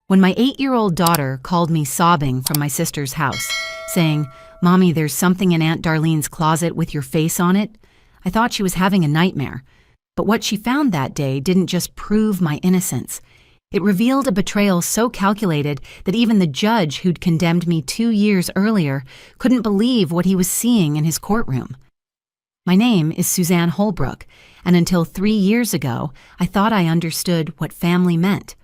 When my 8-year-old daughter called me sobbing from my sister's house, saying, "Mommy, there's something in Aunt Darlene's closet with your face on it," I thought she was having a nightmare. But what she found that day didn't just prove my innocence. It revealed a betrayal so calculated that even the judge who'd condemned me 2 years earlier couldn't believe what he was seeing in his courtroom. My name is Suzanne Holbrook, and until 3 years ago, I thought I understood what family meant.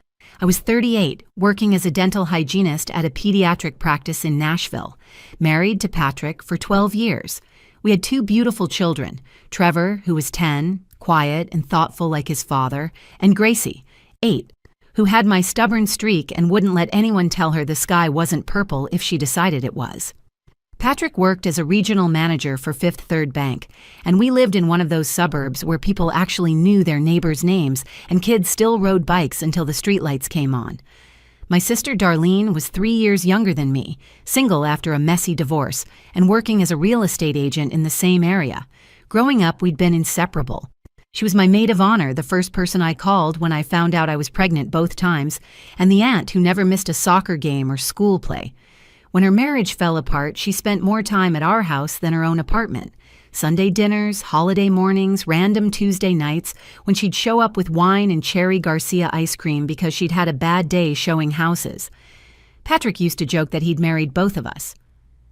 I was 38, working as a dental hygienist at a pediatric practice in Nashville, married to Patrick for 12 years. We had 2 beautiful children, Trevor, who was 10, quiet and thoughtful like his father, and Gracie, 8, who had my stubborn streak and wouldn't let anyone tell her the sky wasn't purple if she decided it was. Patrick worked as a regional manager for Fifth Third Bank, and we lived in one of those suburbs where people actually knew their neighbors' names and kids still rode bikes until the streetlights came on. My sister Darlene was 3 years younger than me, single after a messy divorce, and working as a real estate agent in the same area. Growing up, we'd been inseparable. She was my maid of honor, the first person I called when I found out I was pregnant both times, and the aunt who never missed a soccer game or school play. When her marriage fell apart, she spent more time at our house than her own apartment. Sunday dinners, holiday mornings, random Tuesday nights, when she'd show up with wine and Cherry Garcia ice cream because she'd had a bad day showing houses. Patrick used to joke that he'd married both of us.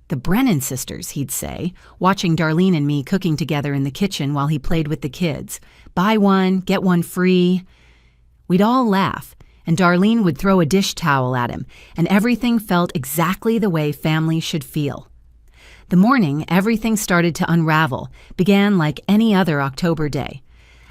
"The Brennan sisters," he'd say, watching Darlene and me cooking together in the kitchen while he played with the kids. "Buy one, get one free." We'd all laugh, and Darlene would throw a dish towel at him, and everything felt exactly the way family should feel. The morning everything started to unravel began like any other October day.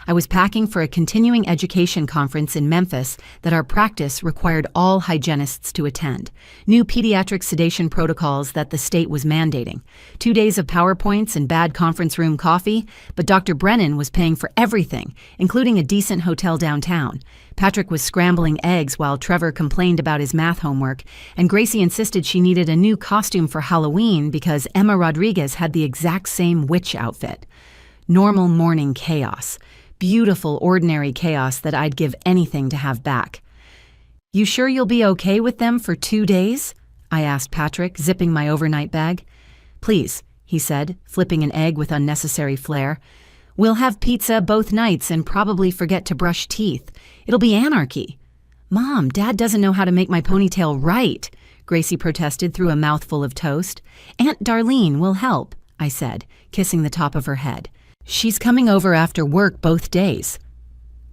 I was packing for a continuing education conference in Memphis that our practice required all hygienists to attend. New pediatric sedation protocols that the state was mandating. 2 days of PowerPoints and bad conference room coffee, but Dr. Brennan was paying for everything, including a decent hotel downtown. Patrick was scrambling eggs while Trevor complained about his math homework, and Gracie insisted she needed a new costume for Halloween because Emma Rodriguez had the exact same witch outfit. Normal morning chaos. Beautiful, ordinary chaos that I'd give anything to have back. "You sure you'll be okay with them for 2 days?" I asked Patrick, zipping my overnight bag. "Please," he said, flipping an egg with unnecessary flair. "We'll have pizza both nights and probably forget to brush teeth. It'll be anarchy." "Mom, Dad doesn't know how to make my ponytail right," Gracie protested through a mouthful of toast. "Aunt Darlene will help," I said, kissing the top of her head. "She's coming over after work both days."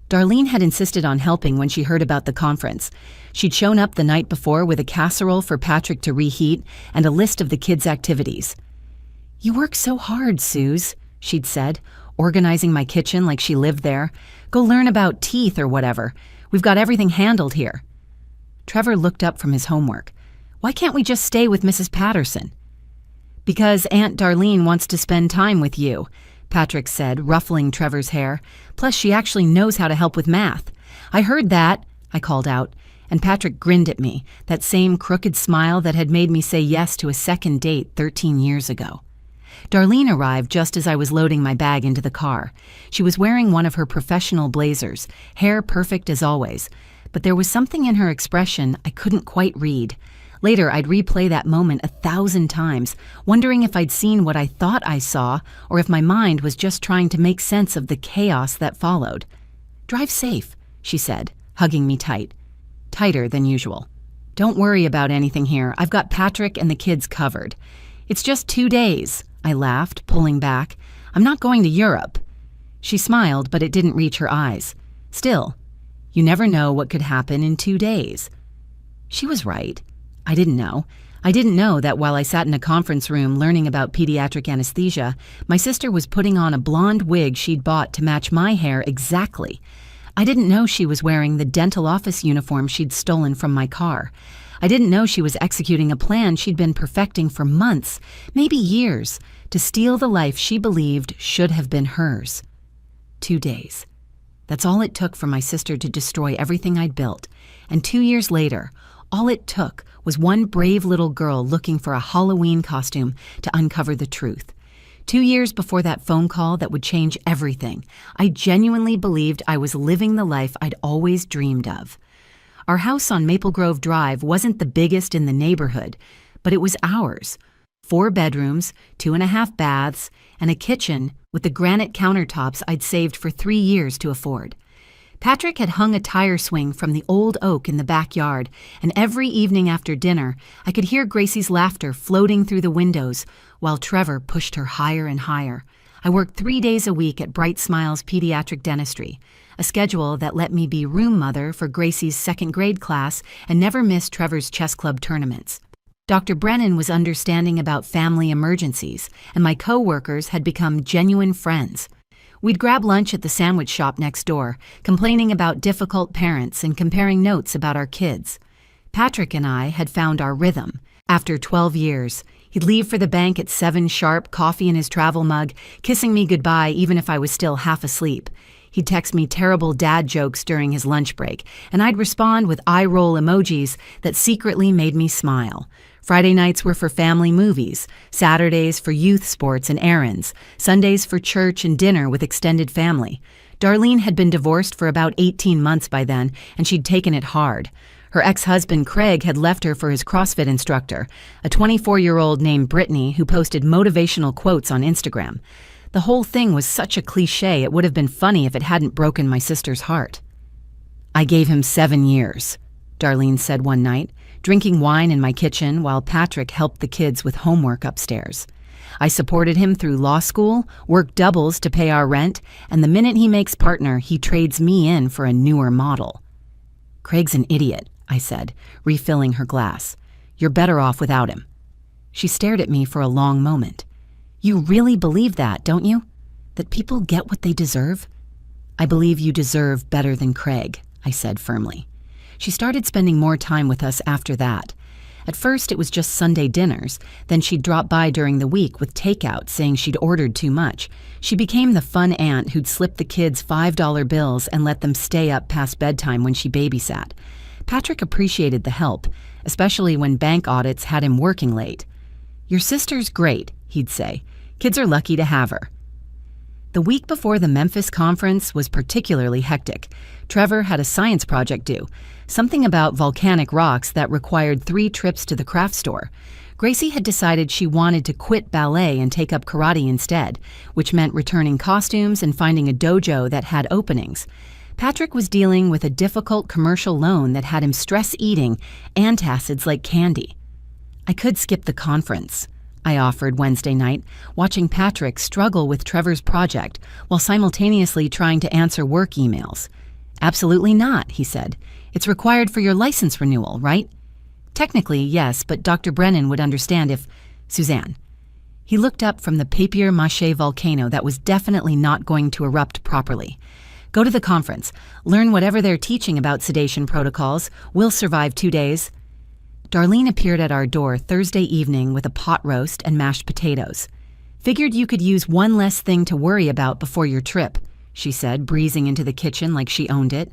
Darlene had insisted on helping when she heard about the conference. She'd shown up the night before with a casserole for Patrick to reheat and a list of the kids' activities. "You work so hard, Suze," she'd said, organizing my kitchen like she lived there. "Go learn about teeth or whatever. We've got everything handled here." Trevor looked up from his homework. "Why can't we just stay with Mrs. Patterson?" "Because Aunt Darlene wants to spend time with you," Patrick said, ruffling Trevor's hair. "Plus, she actually knows how to help with math." "I heard that," I called out, and Patrick grinned at me, that same crooked smile that had made me say yes to a second date 13 years ago. Darlene arrived just as I was loading my bag into the car. She was wearing one of her professional blazers, hair perfect as always, but there was something in her expression I couldn't quite read. Later, I'd replay that moment 1,000 times, wondering if I'd seen what I thought I saw or if my mind was just trying to make sense of the chaos that followed. "Drive safe," she said, hugging me tight. Tighter than usual. "Don't worry about anything here. I've got Patrick and the kids covered." "It's just 2 days," I laughed, pulling back. "I'm not going to Europe." She smiled, but it didn't reach her eyes. "Still, you never know what could happen in 2 days." She was right. I didn't know. I didn't know that while I sat in a conference room learning about pediatric anesthesia, my sister was putting on a blonde wig she'd bought to match my hair exactly. I didn't know she was wearing the dental office uniform she'd stolen from my car. I didn't know she was executing a plan she'd been perfecting for months, maybe years, to steal the life she believed should have been hers. 2 days. That's all it took for my sister to destroy everything I'd built. And 2 years later, all it took was one brave little girl looking for a Halloween costume to uncover the truth. 2 years before that phone call that would change everything, I genuinely believed I was living the life I'd always dreamed of. Our house on Maple Grove Drive wasn't the biggest in the neighborhood, but it was ours. 4 bedrooms, 2.5 baths, and a kitchen with the granite countertops I'd saved for 3 years to afford. Patrick had hung a tire swing from the old oak in the backyard, and every evening after dinner, I could hear Gracie's laughter floating through the windows while Trevor pushed her higher and higher. I worked 3 days a week at Bright Smiles Pediatric Dentistry, a schedule that let me be room mother for Gracie's 2nd grade class and never miss Trevor's chess club tournaments. Dr. Brennan was understanding about family emergencies, and my co-workers had become genuine friends. We'd grab lunch at the sandwich shop next door, complaining about difficult parents and comparing notes about our kids. Patrick and I had found our rhythm. After 12 years, he'd leave for the bank at 7 sharp, coffee in his travel mug, kissing me goodbye even if I was still half asleep. He'd text me terrible dad jokes during his lunch break, and I'd respond with eye-roll emojis that secretly made me smile. Friday nights were for family movies, Saturdays for youth sports and errands, Sundays for church and dinner with extended family. Darlene had been divorced for about 18 months by then, and she'd taken it hard. Her ex-husband Craig had left her for his CrossFit instructor, a 24-year-old named Brittany who posted motivational quotes on Instagram. The whole thing was such a cliché it would have been funny if it hadn't broken my sister's heart. "I gave him 7 years," Darlene said one night, drinking wine in my kitchen while Patrick helped the kids with homework upstairs. "I supported him through law school, worked doubles to pay our rent, and the minute he makes partner, he trades me in for a newer model." "Craig's an idiot," I said, refilling her glass. "You're better off without him." She stared at me for a long moment. "You really believe that, don't you? That people get what they deserve?" "I believe you deserve better than Craig," I said firmly. She started spending more time with us after that. At first, it was just Sunday dinners. Then she'd drop by during the week with takeout, saying she'd ordered too much. She became the fun aunt who'd slip the kids $5 bills and let them stay up past bedtime when she babysat. Patrick appreciated the help, especially when bank audits had him working late. "Your sister's great," he'd say. "Kids are lucky to have her." The week before the Memphis conference was particularly hectic. Trevor had a science project due, something about volcanic rocks that required 3 trips to the craft store. Gracie had decided she wanted to quit ballet and take up karate instead, which meant returning costumes and finding a dojo that had openings. Patrick was dealing with a difficult commercial loan that had him stress eating antacids like candy. "I could skip the conference," I offered Wednesday night, watching Patrick struggle with Trevor's project while simultaneously trying to answer work emails. "Absolutely not," he said. "It's required for your license renewal, right?" "Technically, yes, but Dr. Brennan would understand if—" "Suzanne." He looked up from the papier-mâché volcano that was definitely not going to erupt properly. "Go to the conference. Learn whatever they're teaching about sedation protocols. We'll survive 2 days." Darlene appeared at our door Thursday evening with a pot roast and mashed potatoes. "Figured you could use one less thing to worry about before your trip," she said, breezing into the kitchen like she owned it.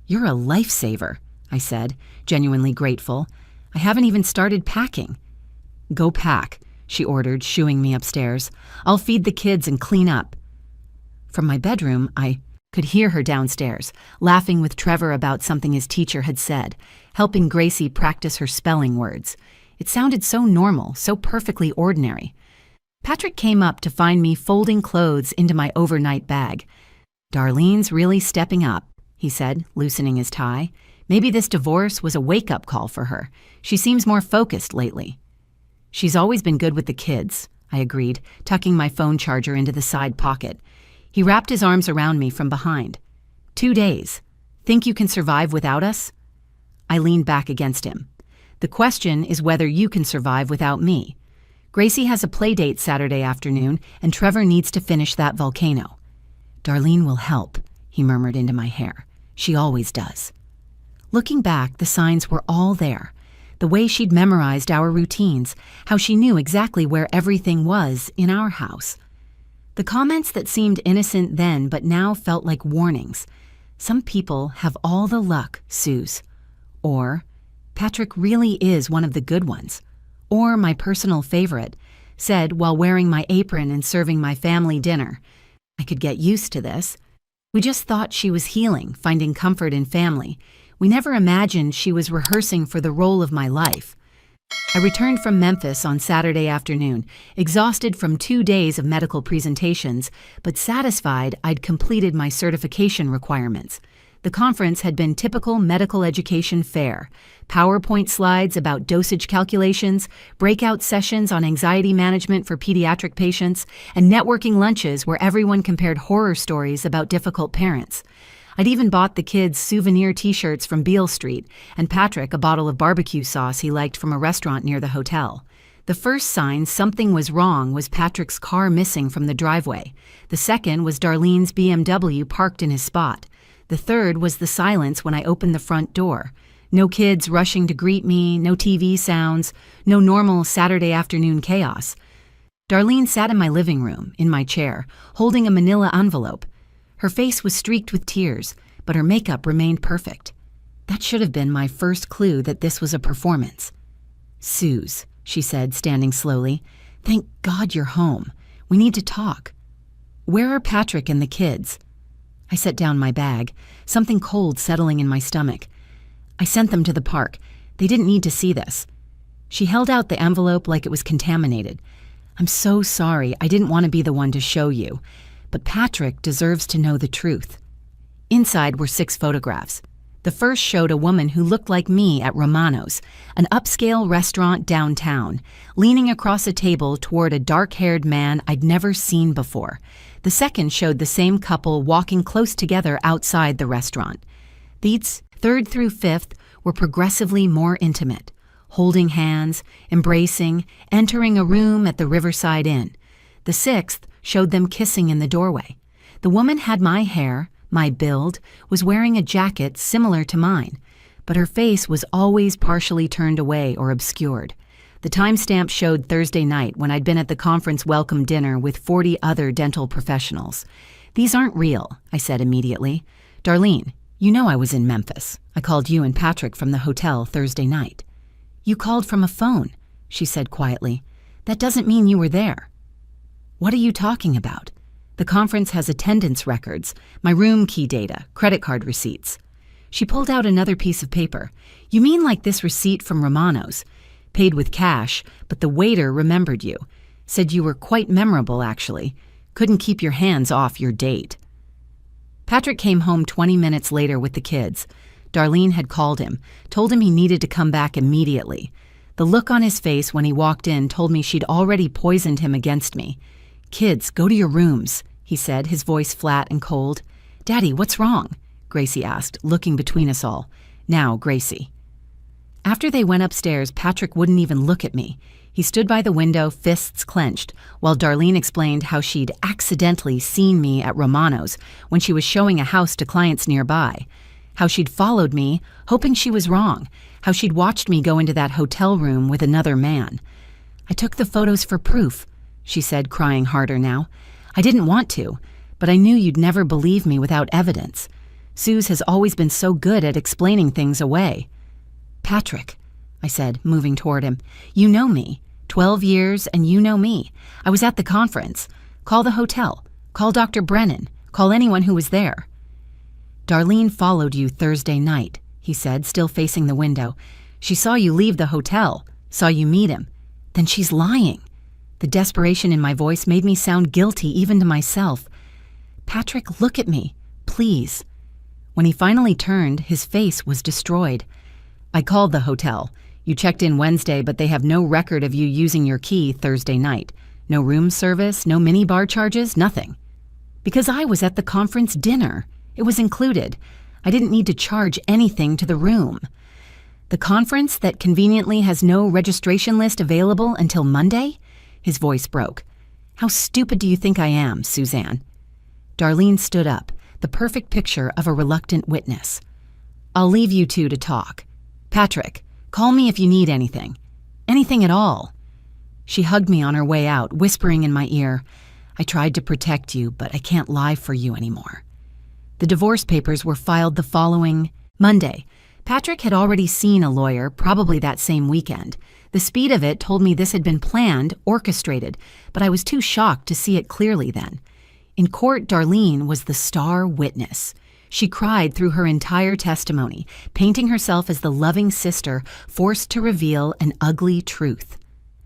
"You're a lifesaver," I said, genuinely grateful. "I haven't even started packing." "Go pack," she ordered, shooing me upstairs. "I'll feed the kids and clean up." From my bedroom, I could hear her downstairs, laughing with Trevor about something his teacher had said, helping Gracie practice her spelling words. It sounded so normal, so perfectly ordinary. Patrick came up to find me folding clothes into my overnight bag. "Darlene's really stepping up," he said, loosening his tie. "Maybe this divorce was a wake-up call for her. She seems more focused lately." "She's always been good with the kids," I agreed, tucking my phone charger into the side pocket. He wrapped his arms around me from behind. 2 days. Think you can survive without us?" I leaned back against him. "The question is whether you can survive without me. Gracie has a play date Saturday afternoon, and Trevor needs to finish that volcano." "Darlene will help," he murmured into my hair. "She always does." Looking back, the signs were all there. The way she'd memorized our routines, how she knew exactly where everything was in our house. The comments that seemed innocent then but now felt like warnings. "Some people have all the luck, Suze." Or, "Patrick really is one of the good ones." Or my personal favorite, said while wearing my apron and serving my family dinner. "I could get used to this. We just thought she was healing, finding comfort in family. We never imagined she was rehearsing for the role of my life. I returned from Memphis on Saturday afternoon, exhausted from 2 days of medical presentations, but satisfied I'd completed my certification requirements. The conference had been typical medical education fare: PowerPoint slides about dosage calculations, breakout sessions on anxiety management for pediatric patients, and networking lunches where everyone compared horror stories about difficult parents. I'd even bought the kids souvenir t-shirts from Beale Street, and Patrick a bottle of barbecue sauce he liked from a restaurant near the hotel. The first sign something was wrong was Patrick's car missing from the driveway. The second was Darlene's BMW parked in his spot. The third was the silence when I opened the front door. No kids rushing to greet me, no TV sounds, no normal Saturday afternoon chaos. Darlene sat in my living room, in my chair, holding a manila envelope. Her face was streaked with tears, but her makeup remained perfect. That should have been my first clue that this was a performance. "Suze," she said, standing slowly, "thank God you're home. We need to talk. Where are Patrick and the kids?" I set down my bag, something cold settling in my stomach. "I sent them to the park. They didn't need to see this." She held out the envelope like it was contaminated. "I'm so sorry. I didn't want to be the one to show you. But Patrick deserves to know the truth." Inside were 6 photographs. The first showed a woman who looked like me at Romano's, an upscale restaurant downtown, leaning across a table toward a dark-haired man I'd never seen before. The second showed the same couple walking close together outside the restaurant. These, third through fifth, were progressively more intimate, holding hands, embracing, entering a room at the Riverside Inn. The sixth showed them kissing in the doorway. The woman had my hair, my build, was wearing a jacket similar to mine, but her face was always partially turned away or obscured. The timestamp showed Thursday night when I'd been at the conference welcome dinner with 40 other dental professionals. "These aren't real," I said immediately. "Darlene, you know I was in Memphis. I called you and Patrick from the hotel Thursday night." "You called from a phone," she said quietly. "That doesn't mean you were there." "What are you talking about? The conference has attendance records, my room key data, credit card receipts." She pulled out another piece of paper. "You mean like this receipt from Romano's? Paid with cash, but the waiter remembered you. Said you were quite memorable, actually. Couldn't keep your hands off your date." Patrick came home 20 minutes later with the kids. Darlene had called him, told him he needed to come back immediately. The look on his face when he walked in told me she'd already poisoned him against me. "Kids, go to your rooms," he said, his voice flat and cold. "Daddy, what's wrong?" Gracie asked, looking between us all. "Now, Gracie." After they went upstairs, Patrick wouldn't even look at me. He stood by the window, fists clenched, while Darlene explained how she'd accidentally seen me at Romano's when she was showing a house to clients nearby, how she'd followed me, hoping she was wrong, how she'd watched me go into that hotel room with another man. "I took the photos for proof," she said, crying harder now. "I didn't want to, but I knew you'd never believe me without evidence. Suze has always been so good at explaining things away." "Patrick," I said, moving toward him, "you know me. 12 years and you know me. I was at the conference. Call the hotel. Call Dr. Brennan. Call anyone who was there." "Darlene followed you Thursday night," he said, still facing the window. "She saw you leave the hotel, saw you meet him. Then she's lying." The desperation in my voice made me sound guilty even to myself. "Patrick, look at me, please." When he finally turned, his face was destroyed. "I called the hotel. You checked in Wednesday, but they have no record of you using your key Thursday night. No room service, no minibar charges, nothing." "Because I was at the conference dinner. It was included. I didn't need to charge anything to the room." "The conference that conveniently has no registration list available until Monday?" His voice broke. "How stupid do you think I am, Suzanne?" Darlene stood up, the perfect picture of a reluctant witness. "I'll leave you two to talk. Patrick, call me if you need anything. Anything at all." She hugged me on her way out, whispering in my ear, "I tried to protect you, but I can't lie for you anymore." The divorce papers were filed the following Monday. Patrick had already seen a lawyer, probably that same weekend. The speed of it told me this had been planned, orchestrated, but I was too shocked to see it clearly then. In court, Darlene was the star witness. She cried through her entire testimony, painting herself as the loving sister forced to reveal an ugly truth.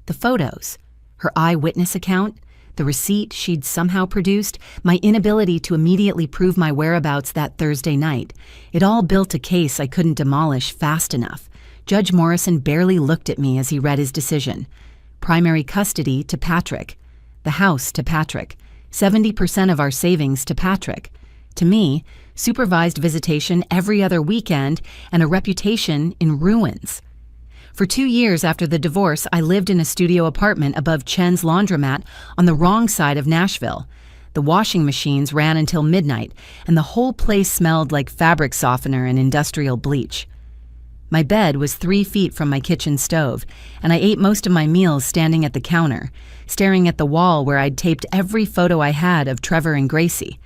The photos, her eyewitness account, the receipt she'd somehow produced, my inability to immediately prove my whereabouts that Thursday night, it all built a case I couldn't demolish fast enough. Judge Morrison barely looked at me as he read his decision. Primary custody to Patrick. The house to Patrick. 70% of our savings to Patrick. To me, supervised visitation every other weekend and a reputation in ruins. For 2 years after the divorce, I lived in a studio apartment above Chen's laundromat on the wrong side of Nashville. The washing machines ran until midnight, and the whole place smelled like fabric softener and industrial bleach. My bed was 3 feet from my kitchen stove, and I ate most of my meals standing at the counter, staring at the wall where I'd taped every photo I had of Trevor and Gracie.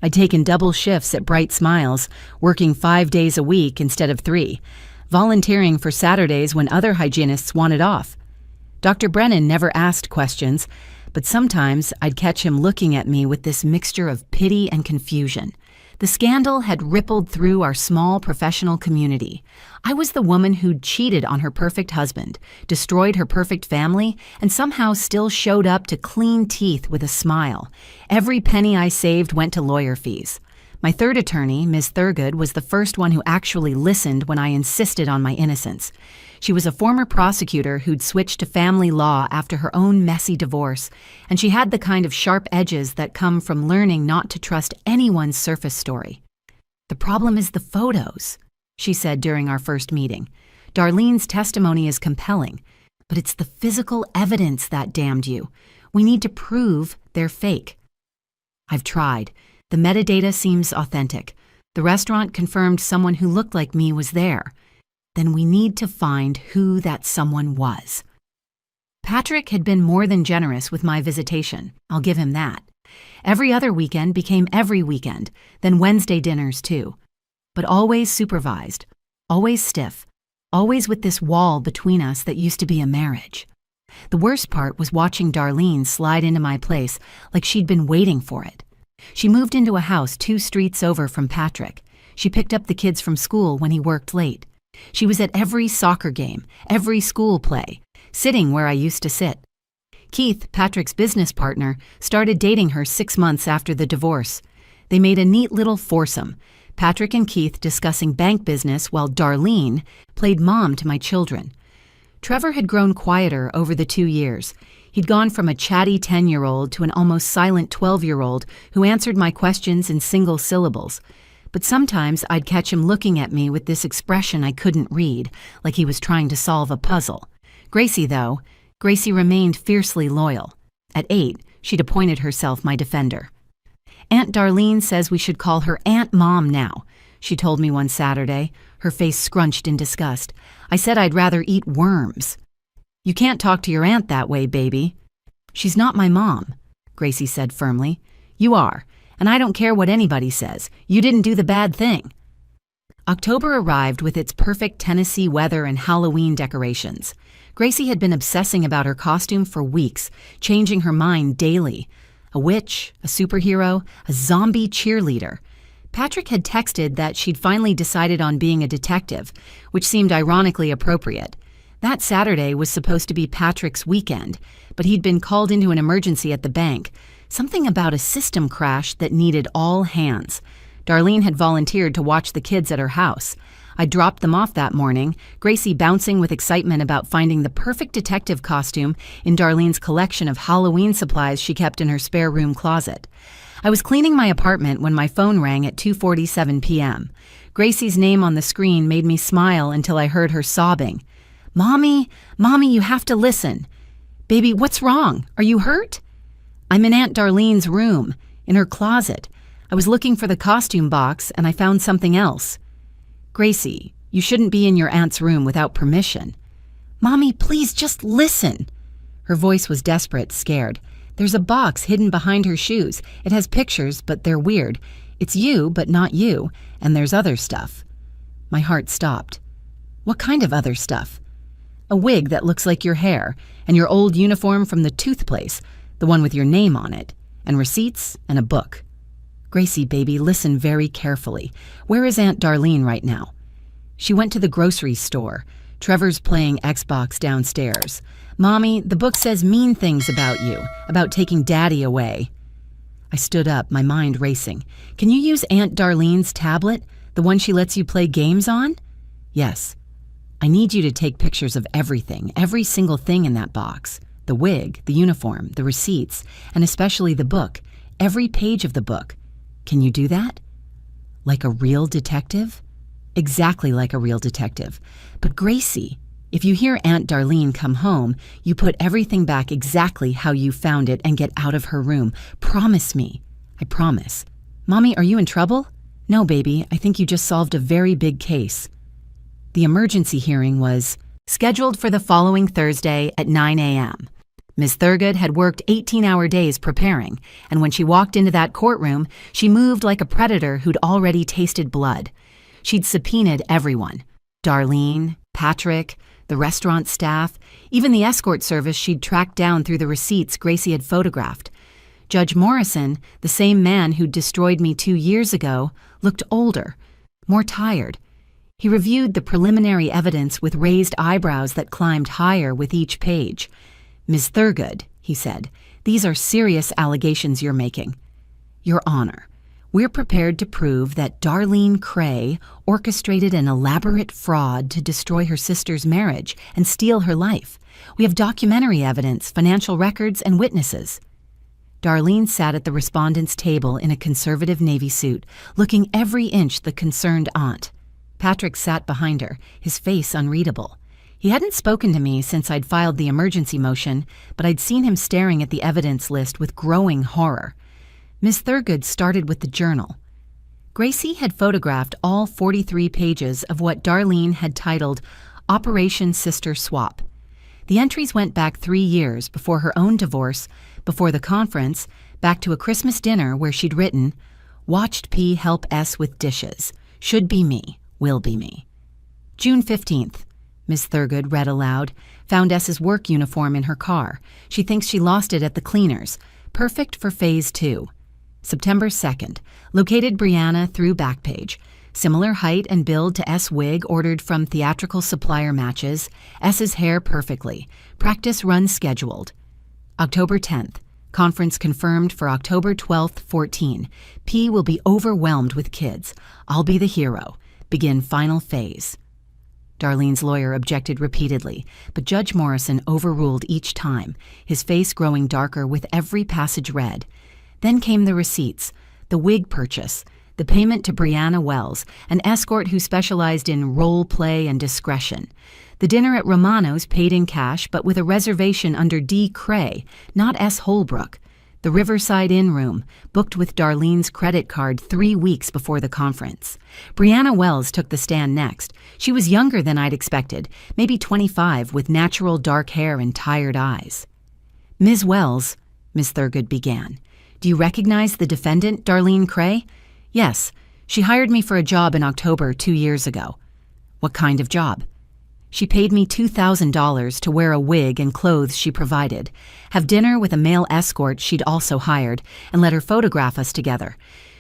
I'd taken double shifts at Bright Smiles, working 5 days a week instead of 3, volunteering for Saturdays when other hygienists wanted off. Dr. Brennan never asked questions, but sometimes I'd catch him looking at me with this mixture of pity and confusion. The scandal had rippled through our small professional community. I was the woman who'd cheated on her perfect husband, destroyed her perfect family, and somehow still showed up to clean teeth with a smile. Every penny I saved went to lawyer fees. My third attorney, Ms. Thurgood, was the first one who actually listened when I insisted on my innocence. She was a former prosecutor who'd switched to family law after her own messy divorce, and she had the kind of sharp edges that come from learning not to trust anyone's surface story. "The problem is the photos," she said during our first meeting. "Darlene's testimony is compelling, but it's the physical evidence that damned you. We need to prove they're fake." "I've tried. The metadata seems authentic. The restaurant confirmed someone who looked like me was there. Then we need to find who that someone was." Patrick had been more than generous with my visitation. I'll give him that. Every other weekend became every weekend, then Wednesday dinners too. But always supervised, always stiff, always with this wall between us that used to be a marriage. The worst part was watching Darlene slide into my place like she'd been waiting for it. She moved into a house 2 streets over from Patrick. She picked up the kids from school when he worked late. She was at every soccer game, every school play, sitting where I used to sit. Keith, Patrick's business partner, started dating her 6 months after the divorce. They made a neat little foursome, Patrick and Keith discussing bank business while Darlene played mom to my children. Trevor had grown quieter over the 2 years. He'd gone from a chatty 10-year-old to an almost silent 12-year-old who answered my questions in single syllables. But sometimes I'd catch him looking at me with this expression I couldn't read, like he was trying to solve a puzzle. Gracie remained fiercely loyal. At 8, she'd appointed herself my defender. "Aunt Darlene says we should call her Aunt Mom now," she told me one Saturday, her face scrunched in disgust. I said I'd rather eat worms. "You can't talk to your aunt that way, baby." "She's not my mom," Gracie said firmly. "You are. And I don't care what anybody says. You didn't do the bad thing." October arrived with its perfect Tennessee weather and Halloween decorations. Gracie had been obsessing about her costume for weeks, changing her mind daily. A witch, a superhero, a zombie cheerleader. Patrick had texted that she'd finally decided on being a detective, which seemed ironically appropriate. That Saturday was supposed to be Patrick's weekend, but he'd been called into an emergency at the bank. Something about a system crash that needed all hands. Darlene had volunteered to watch the kids at her house. I dropped them off that morning, Gracie bouncing with excitement about finding the perfect detective costume in Darlene's collection of Halloween supplies she kept in her spare room closet. I was cleaning my apartment when my phone rang at 2:47 p.m. Gracie's name on the screen made me smile until I heard her sobbing. Mommy, you have to listen." "Baby, what's wrong? Are you hurt?" "I'm in Aunt Darlene's room, in her closet. I was looking for the costume box and I found something else." "Gracie, you shouldn't be in your aunt's room without permission." "Mommy, please just listen." Her voice was desperate, scared. "There's a box hidden behind her shoes. It has pictures, but they're weird. It's you, but not you, and there's other stuff." My heart stopped. "What kind of other stuff?" "A wig that looks like your hair, and your old uniform from the tooth place, the one with your name on it, and receipts and a book." Gracie, baby, listen very carefully. Where is Aunt Darlene right now? She went to the grocery store. Trevor's playing Xbox downstairs. Mommy, the book says mean things about you, about taking Daddy away. I stood up, my mind racing. Can you use Aunt Darlene's tablet, the one she lets you play games on? Yes. I need you to take pictures of everything, every single thing in that box. The wig, the uniform, the receipts, and especially the book, every page of the book. Can you do that? Like a real detective? Exactly like a real detective. But Gracie, if you hear Aunt Darlene come home, you put everything back exactly how you found it and get out of her room. Promise me. I promise. Mommy, are you in trouble? No, baby, I think you just solved a very big case. The emergency hearing was scheduled for the following Thursday at 9 a.m. Ms. Thurgood had worked 18-hour days preparing, and when she walked into that courtroom, she moved like a predator who'd already tasted blood. She'd subpoenaed everyone. Darlene, Patrick, the restaurant staff, even the escort service she'd tracked down through the receipts Gracie had photographed. Judge Morrison, the same man who'd destroyed me 2 years ago, looked older, more tired. He reviewed the preliminary evidence with raised eyebrows that climbed higher with each page. Ms. Thurgood, he said, these are serious allegations you're making. Your Honor, we're prepared to prove that Darlene Cray orchestrated an elaborate fraud to destroy her sister's marriage and steal her life. We have documentary evidence, financial records, and witnesses. Darlene sat at the respondent's table in a conservative Navy suit, looking every inch the concerned aunt. Patrick sat behind her, his face unreadable. He hadn't spoken to me since I'd filed the emergency motion, but I'd seen him staring at the evidence list with growing horror. Miss Thurgood started with the journal. Gracie had photographed all 43 pages of what Darlene had titled Operation Sister Swap. The entries went back 3 years before her own divorce, before the conference, back to a Christmas dinner where she'd written, "Watched P help S with dishes. Should be me. Will be me." June 15th. Miss Thurgood read aloud, found S's work uniform in her car. She thinks she lost it at the cleaners. Perfect for Phase 2. September 2nd. Located Brianna through Backpage. Similar height and build to S wig ordered from theatrical supplier matches. S's hair perfectly. Practice run scheduled. October 10th. Conference confirmed for October 12th, 14. P will be overwhelmed with kids. I'll be the hero. Begin final phase. Darlene's lawyer objected repeatedly, but Judge Morrison overruled each time, his face growing darker with every passage read. Then came the receipts, the wig purchase, the payment to Brianna Wells, an escort who specialized in role play and discretion. The dinner at Romano's paid in cash, but with a reservation under D. Cray, not S. Holbrook. The Riverside Inn room, booked with Darlene's credit card 3 weeks before the conference. Brianna Wells took the stand next. She was younger than I'd expected, maybe 25, with natural dark hair and tired eyes. "Ms. Wells," Miss Thurgood began, "do you recognize the defendant, Darlene Cray?" "Yes. She hired me for a job in October 2 years ago." "What kind of job?" "She paid me $2,000 to wear a wig and clothes she provided, have dinner with a male escort she'd also hired, and let her photograph us together.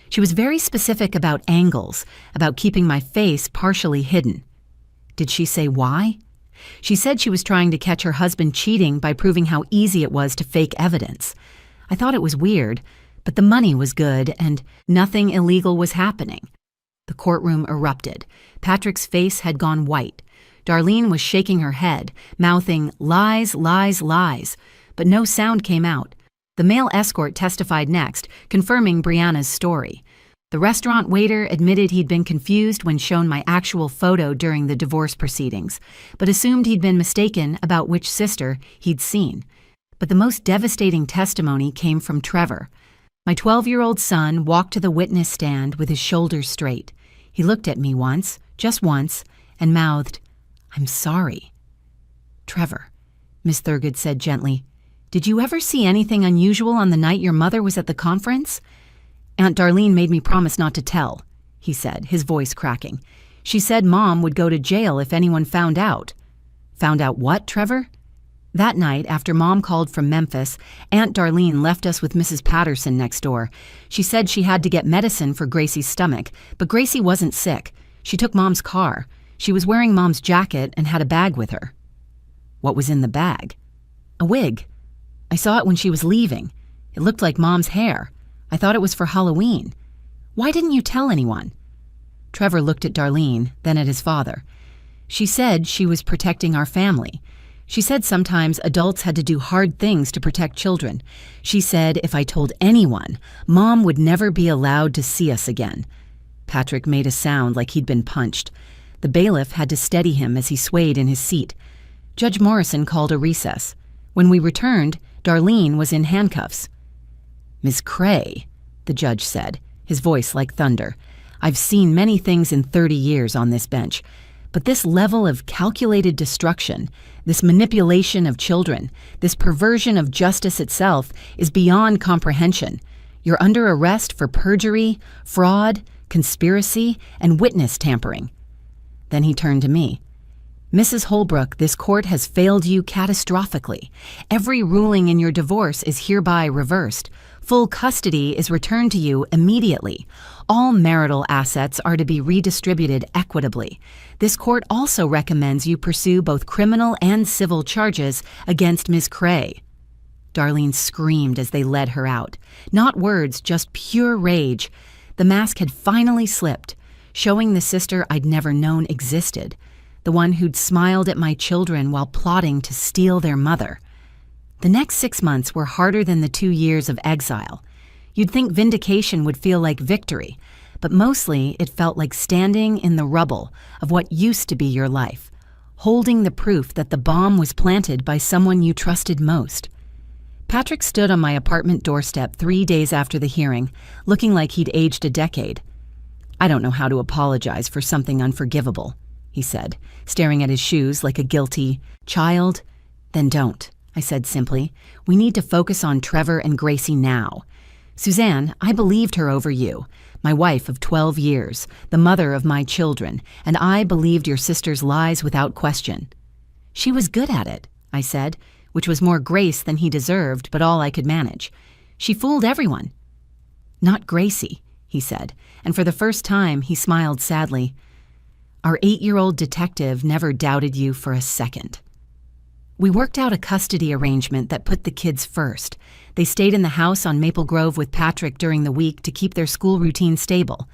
She was very specific about angles, about keeping my face partially hidden." "Did she say why?" "She said she was trying to catch her husband cheating by proving how easy it was to fake evidence. I thought it was weird, but the money was good and nothing illegal was happening." The courtroom erupted. Patrick's face had gone white. Darlene was shaking her head, mouthing lies, lies, lies, but no sound came out. The male escort testified next, confirming Brianna's story. The restaurant waiter admitted he'd been confused when shown my actual photo during the divorce proceedings, but assumed he'd been mistaken about which sister he'd seen. But the most devastating testimony came from Trevor. My 12-year-old son walked to the witness stand with his shoulders straight. He looked at me once, just once, and mouthed, "I'm sorry." "Trevor," Miss Thurgood said gently, "did you ever see anything unusual on the night your mother was at the conference?" "Aunt Darlene made me promise not to tell," he said, his voice cracking. "She said Mom would go to jail if anyone found out." "Found out what, Trevor?" That night, after Mom called from Memphis, Aunt Darlene left us with Mrs. Patterson next door. She said she had to get medicine for Gracie's stomach, but Gracie wasn't sick. She took Mom's car. She was wearing Mom's jacket and had a bag with her. What was in the bag? A wig. I saw it when she was leaving. It looked like Mom's hair. I thought it was for Halloween. Why didn't you tell anyone? Trevor looked at Darlene, then at his father. She said she was protecting our family. She said sometimes adults had to do hard things to protect children. She said if I told anyone, Mom would never be allowed to see us again. Patrick made a sound like he'd been punched. The bailiff had to steady him as he swayed in his seat. Judge Morrison called a recess. When we returned, Darlene was in handcuffs. "Miss Cray," the judge said, his voice like thunder. "I've seen many things in 30 years on this bench, but this level of calculated destruction, this manipulation of children, this perversion of justice itself is beyond comprehension. You're under arrest for perjury, fraud, conspiracy, and witness tampering." Then he turned to me. "Mrs. Holbrook, this court has failed you catastrophically. Every ruling in your divorce is hereby reversed. Full custody is returned to you immediately. All marital assets are to be redistributed equitably. This court also recommends you pursue both criminal and civil charges against Ms. Cray." Darlene screamed as they led her out. Not words, just pure rage. The mask had finally slipped, showing the sister I'd never known existed, the one who'd smiled at my children while plotting to steal their mother. The next 6 months were harder than the 2 years of exile. You'd think vindication would feel like victory, but mostly it felt like standing in the rubble of what used to be your life, holding the proof that the bomb was planted by someone you trusted most. Patrick stood on my apartment doorstep 3 days after the hearing, looking like he'd aged a decade. "I don't know how to apologize for something unforgivable," he said, staring at his shoes like a guilty child. "Then don't," I said simply. "We need to focus on Trevor and Gracie now. Suzanne, I believed her over you, my wife of 12 years, the mother of my children, and I believed your sister's lies without question." "She was good at it," I said, which was more grace than he deserved, but all I could manage. "She fooled everyone." "Not Gracie," he said, and for the first time he smiled sadly. "Our 8-year-old detective never doubted you for a second." We worked out a custody arrangement that put the kids first. They stayed in the house on Maple Grove with Patrick during the week to keep their school routine stable.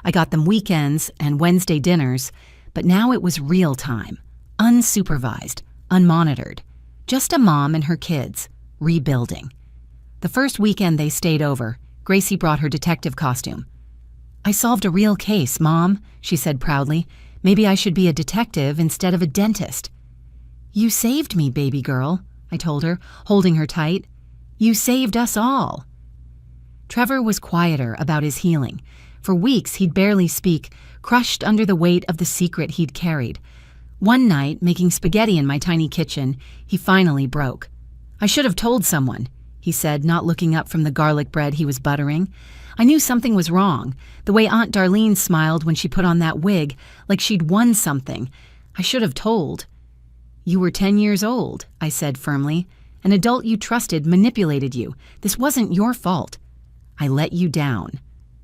I got them weekends and Wednesday dinners, but now it was real time, unsupervised, unmonitored. Just a mom and her kids, rebuilding. The first weekend they stayed over, Gracie brought her detective costume. "I solved a real case, Mom," she said proudly. "Maybe I should be a detective instead of a dentist." "You saved me, baby girl," I told her, holding her tight. "You saved us all." Trevor was quieter about his healing. For weeks he'd barely speak, crushed under the weight of the secret he'd carried. One night, making spaghetti in my tiny kitchen, he finally broke. "I should have told someone," he said, not looking up from the garlic bread he was buttering. "I knew something was wrong, the way Aunt Darlene smiled when she put on that wig, like she'd won something. I should have told." "You were 10 years old," I said firmly. "An adult you trusted manipulated you. This wasn't your fault." "I let you down."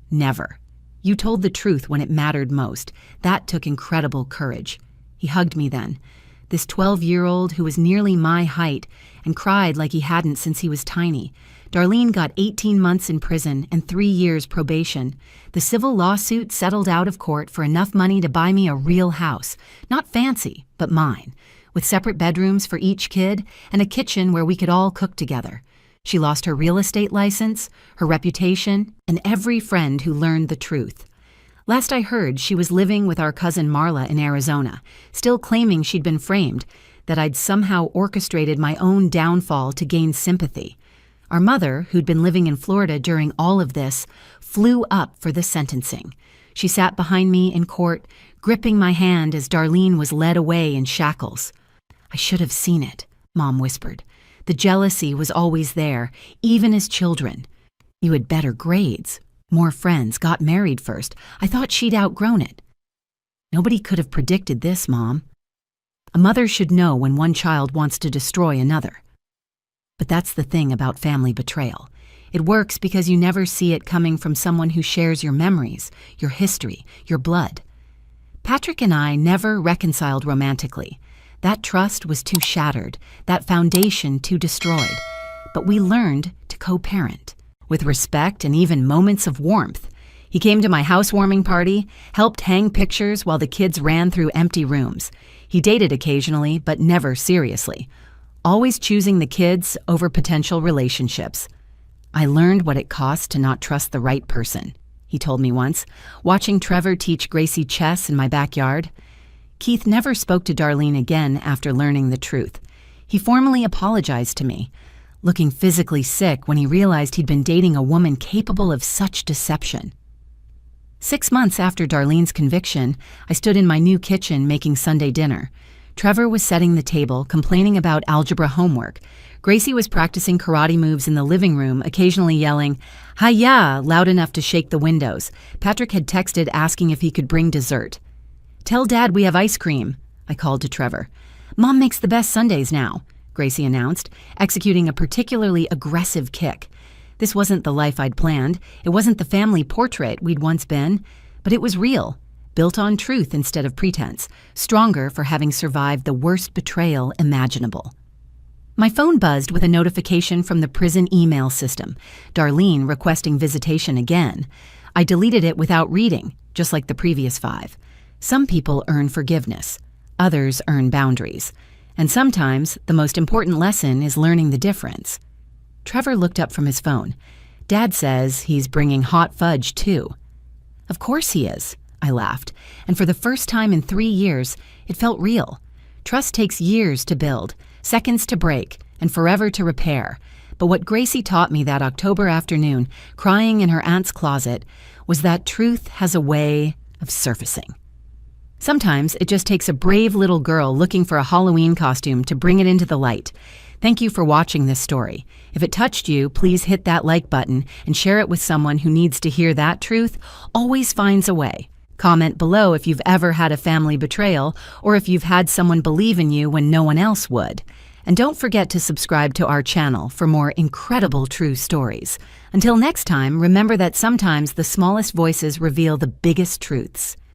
"Never. You told the truth when it mattered most. That took incredible courage." He hugged me then. This 12-year-old who was nearly my height and cried like he hadn't since he was tiny. Darlene got 18 months in prison and 3 years probation. The civil lawsuit settled out of court for enough money to buy me a real house. Not fancy, but mine, with separate bedrooms for each kid and a kitchen where we could all cook together. She lost her real estate license, her reputation, and every friend who learned the truth. Last I heard, she was living with our cousin Marla in Arizona, still claiming she'd been framed, that I'd somehow orchestrated my own downfall to gain sympathy. Our mother, who'd been living in Florida during all of this, flew up for the sentencing. She sat behind me in court, gripping my hand as Darlene was led away in shackles. "I should have seen it," Mom whispered. "The jealousy was always there, even as children. You had better grades, more friends, got married first. I thought she'd outgrown it." "Nobody could have predicted this, Mom." A mother should know when one child wants to destroy another. But that's the thing about family betrayal. It works because you never see it coming from someone who shares your memories, your history, your blood. Patrick and I never reconciled romantically. That trust was too shattered, that foundation too destroyed. But we learned to co-parent, with respect and even moments of warmth. He came to my housewarming party, helped hang pictures while the kids ran through empty rooms. He dated occasionally, but never seriously, always choosing the kids over potential relationships. I learned what it costs to not trust the right person, he told me once, watching Trevor teach Gracie chess in my backyard. Keith never spoke to Darlene again after learning the truth. He formally apologized to me, looking physically sick when he realized he'd been dating a woman capable of such deception. 6 months after Darlene's conviction, I stood in my new kitchen making Sunday dinner. Trevor was setting the table, complaining about algebra homework. Gracie was practicing karate moves in the living room, occasionally yelling, "Hi-ya!" loud enough to shake the windows. Patrick had texted asking if he could bring dessert. "Tell Dad we have ice cream," I called to Trevor. "Mom makes the best sundaes now," Gracie announced, executing a particularly aggressive kick. This wasn't the life I'd planned. It wasn't the family portrait we'd once been, but it was real, built on truth instead of pretense, stronger for having survived the worst betrayal imaginable. My phone buzzed with a notification from the prison email system, Darlene requesting visitation again. I deleted it without reading, just like the previous 5. Some people earn forgiveness. Others earn boundaries. And sometimes the most important lesson is learning the difference. Trevor looked up from his phone. "Dad says he's bringing hot fudge, too." "Of course he is," I laughed, and for the first time in 3 years, it felt real. Trust takes years to build, seconds to break, and forever to repair. But what Gracie taught me that October afternoon, crying in her aunt's closet, was that truth has a way of surfacing. Sometimes it just takes a brave little girl looking for a Halloween costume to bring it into the light. Thank you for watching this story. If it touched you, please hit that like button and share it with someone who needs to hear that truth always finds a way. Comment below if you've ever had a family betrayal or if you've had someone believe in you when no one else would. And don't forget to subscribe to our channel for more incredible true stories. Until next time, remember that sometimes the smallest voices reveal the biggest truths.